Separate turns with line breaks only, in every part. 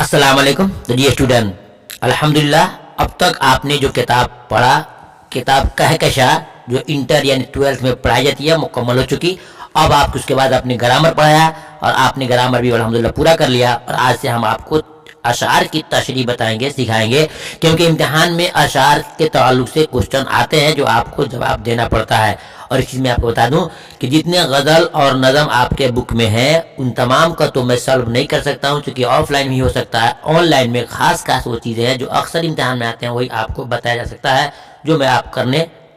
अस्सलाम वालेकुम। तो जी स्टूडेंट, अल्हम्दुलिल्लाह अब तक आपने जो किताब पढ़ा, किताब कहकशा जो इंटर यानी ट्वेल्थ में पढ़ाई जाती है मुकम्मल हो चुकी। अब आप उसके बाद अपने ग्रामर पढ़ाया और आपने ग्रामर भी अल्हम्दुलिल्लाह पूरा कर लिया। और आज से हम आपको अशार की तशरीह बताएंगे, सिखाएंगे, क्योंकि इम्तिहान में अशार के ताल्लुक से क्वेश्चन आते हैं जो आपको जवाब देना पड़ता है। और इस चीज़ में आपको बता दूं कि जितने गज़ल और नज़म आपके बुक में है उन तमाम का तो मैं सॉल्व नहीं कर सकता हूं, क्योंकि ऑफलाइन भी हो सकता है। ऑनलाइन में खास खास वो चीज़ें हैं जो अक्सर इम्तिहान में आते हैं, वही आपको बताया जा सकता है, जो मैं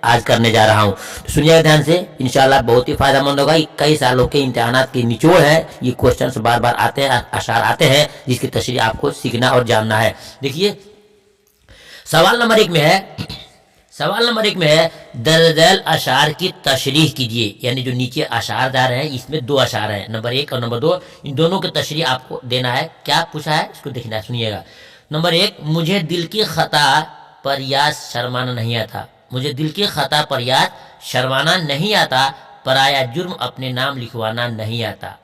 आज करने जा रहा हूं। तो सुनिएगा ध्यान से, इंशाल्लाह बहुत ही फायदेमंद होगा। कई सालों के इम्तिहानात की निचोड़ है, ये क्वेश्चंस बार बार आते हैं, अशार आते हैं, जिसकी तशरीह आपको सीखना और जानना है। देखिए सवाल नंबर एक में है दर्जल अशार की तशरीह कीजिए। यानी जो नीचे अशार दार है, इसमें दो अशार हैं, नंबर 1 और नंबर 2, इन दोनों की तशरीह आपको देना है। क्या पूछा है इसको देखना, सुनिएगा। नंबर 1, मुझे दिल की खता पर याद शर्माना नहीं आता। मुझे दिल की खता पर याद शर्माना नहीं आता, पराया जुर्म अपने नाम लिखवाना नहीं आता।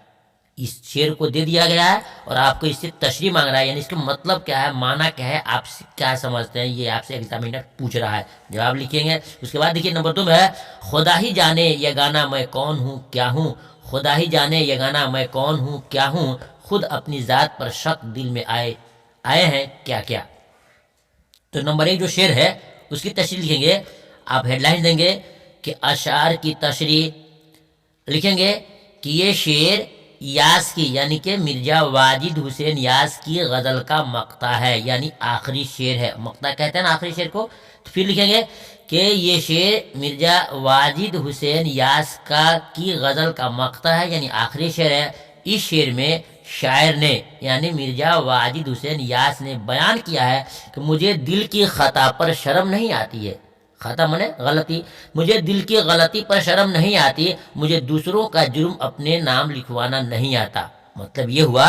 इस शेर को दे दिया गया है और आपको इससे तशरीह मांग रहा है, यानी इसका मतलब क्या है, माना क्या है, आप क्या समझते हैं, ये आपसे एग्जामिनर पूछ रहा है। जवाब लिखेंगे। उसके बाद देखिए नंबर 2 में है खुदा ही जाने ये गाना मैं कौन हूँ क्या हूँ। खुदा ही जाने ये गाना मैं कौन हूँ क्या हूँ, खुद अपनी ज़ात पर शक दिल में आए हैं क्या क्या। तो नंबर 1 जो शेर है उसकी तशरीह लिखेंगे। आप हेडलाइन देंगे कि अशार की तशरीह, लिखेंगे कि ये शेर यास की यानी कि मिर्जा वाजिद हुसैन यास की गज़ल का मक्ता है, यानी आखिरी शेर है। मक्ता कहते हैं ना आखिरी शेर को। तो फिर लिखेंगे कि ये शेर मिर्जा वाजिद हुसैन यास की गज़ल का मक्ता है, यानी आखिरी शेर है। इस शेर में शायर ने यानी मिर्जा वाजिद हुसैन यास ने बयान किया है कि मुझे दिल की खता पर शर्म नहीं आती है। खता मने गलती। मुझे दिल की गलती पर शर्म नहीं आती, मुझे दूसरों का जुर्म अपने नाम लिखवाना नहीं आता। मतलब ये हुआ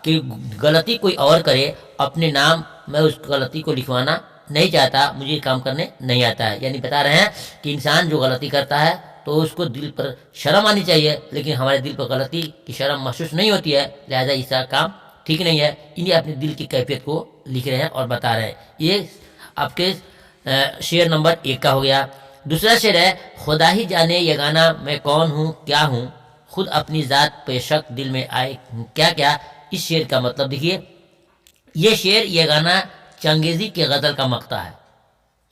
कि गलती कोई और करे, अपने नाम मैं उस गलती को लिखवाना नहीं चाहता, मुझे काम करने नहीं आता है। यानी बता रहे हैं कि इंसान जो गलती करता है तो उसको दिल पर शर्म आनी चाहिए, लेकिन हमारे दिल पर गलती की शर्म महसूस नहीं होती है, लिहाजा इसका काम ठीक नहीं है। इन्हें अपने दिल की कैफियत को लिख रहे हैं और बता रहे हैं। ये आपके शेर नंबर 1 का हो गया। दूसरा शेर है खुदा ही जाने ये गाना मैं कौन हूँ क्या हूँ, खुद अपनी ज़ात पे शक दिल में आए क्या क्या। इस शेर का मतलब देखिए, ये शेर ये गाना चंगेज़ी के गज़ल का मक्ता है।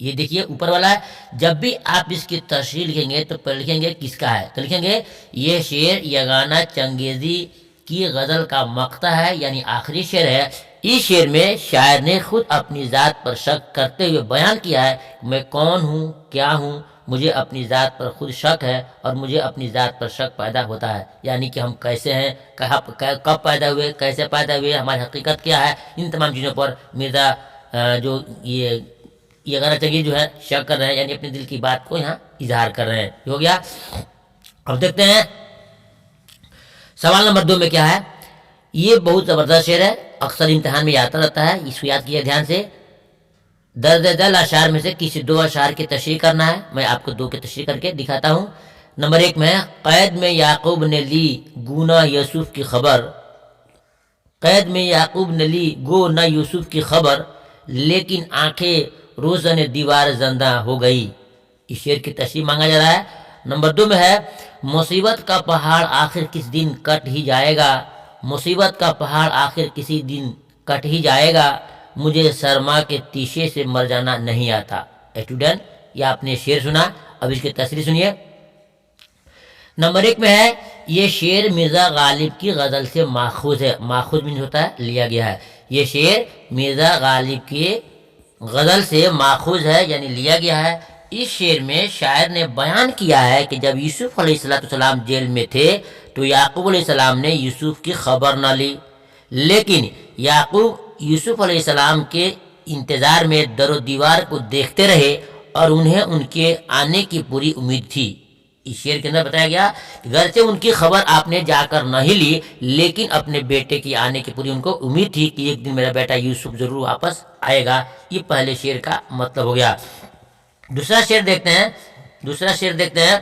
ये देखिए ऊपर वाला है। जब भी आप इसकी तशरीह लिखेंगे तो लिखेंगे किसका है, तो लिखेंगे ये शेर ये गाना चंगेज़ी की गज़ल का मक्ता है, यानी आखिरी शेर है। इस शेर में शायर ने खुद अपनी ज़ात पर शक करते हुए बयान किया है मैं कौन हूँ क्या हूँ, मुझे अपनी ज़ात पर खुद शक है और मुझे अपनी ज़ात पर शक पैदा होता है। यानी कि हम कैसे हैं, कब पैदा हुए, कैसे पैदा हुए, हमारी हकीकत क्या है, इन तमाम चीज़ों पर मिर्ज़ा जो ये गाना चाहिए जो है शक कर रहे हैं, यानी अपने दिल की बात को यहाँ इजहार कर रहे हैं। हो गया। अब देखते हैं सवाल नंबर 2 में क्या है। ये बहुत ज़बरदस्त शेर है, अक्सर इम्तिहान में आता रहता है, इसको याद किया ध्यान से। दर्ज दल अशार में से किसी 2 अशार की तशरीह करना है। मैं आपको 2 की तशरीह करके दिखाता हूँ। नंबर 1 में कैद में याकूब ने ली गुना यूसुफ की खबर। कैद में याकूब ने ली गो न यूसुफ की खबर, लेकिन आंखें रोज़न दीवार ज़ंदा हो गई। इस शेर की तशरीह मांगा जा रहा है। नंबर 2 में है मुसीबत का पहाड़ आखिर किस दिन कट ही जाएगा। मुसीबत का पहाड़ आखिर किसी दिन कट ही जाएगा, मुझे शर्मा के तीशे से मर जाना नहीं आता। स्टूडेंट, ये आपने शेर सुना, अब इसकी तशरीह सुनिए। नंबर 1 में है ये शेर मिर्ज़ा गालिब की गज़ल से माखूज है। माखूज मीन्स होता है लिया गया है। ये शेर मिर्ज़ा गालिब की गज़ल से माखूज है, यानी लिया गया है। इस शेर में शायर ने बयान किया है कि जब यूसुफ अलैहिस्सलाम जेल में थे तो याकूब अलैहिस्सलाम ने यूसुफ की खबर न ली, लेकिन याकूब यूसुफ अलैहिस्सलाम के इंतज़ार में दरो दीवार को देखते रहे और उन्हें उनके आने की पूरी उम्मीद थी। इस शेर के अंदर बताया गया कि घर से उनकी खबर आपने जाकर नहीं ली, लेकिन अपने बेटे की आने की पूरी उनको उम्मीद थी कि एक दिन मेरा बेटा यूसुफ जरूर वापस आएगा। ये पहले शेर का मतलब हो गया। दूसरा शेर देखते हैं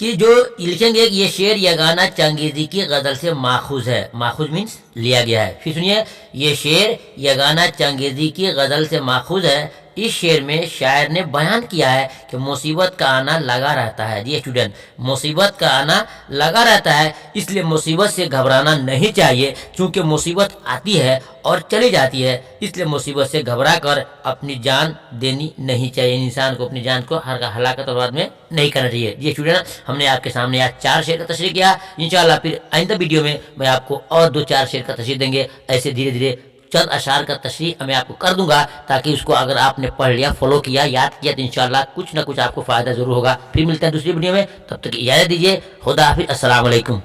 کہ جو لکھیں گے کہ یہ شعر یا گانا چنگیزی کی غزل سے ماخوذ ہے، ماخوذ مینس لیا گیا ہے۔ پھر سنیے، یہ شعر یا گانا چنگیزی کی غزل سے ماخوذ ہے۔ اس شعر میں شاعر نے بیان کیا ہے کہ مصیبت کا آنا لگا رہتا ہے۔ جی اسٹوڈنٹ، مصیبت کا آنا لگا رہتا ہے، اس لیے مصیبت سے گھبرانا نہیں چاہیے، چونکہ مصیبت آتی ہے اور چلی جاتی ہے، اس لیے مصیبت سے گھبرا کر اپنی جان دینی نہیں چاہیے۔ انسان کو اپنی جان کو ہلاکت اور بعد میں نہیں کرنا چاہیے۔ جی اسٹوڈنٹ، ہم نے آپ کے سامنے آج 4 شعر کا تشریح کیا۔ انشاءاللہ پھر آئندہ ویڈیو میں آپ کو اور 2-4 شعر کا تشریح دیں گے۔ ایسے دھیرے دھیرے چند اشعار کا تشریح میں آپ کو کر دوں گا، تاکہ اس کو اگر آپ نے پڑھ لیا، فالو کیا، یاد کیا، تو انشاءاللہ کچھ نہ کچھ آپ کو فائدہ ضرور ہوگا۔ پھر ملتے ہیں دوسری ویڈیو میں، تب تک اجازت دیجیے۔ خدا حافظ، السلام علیکم۔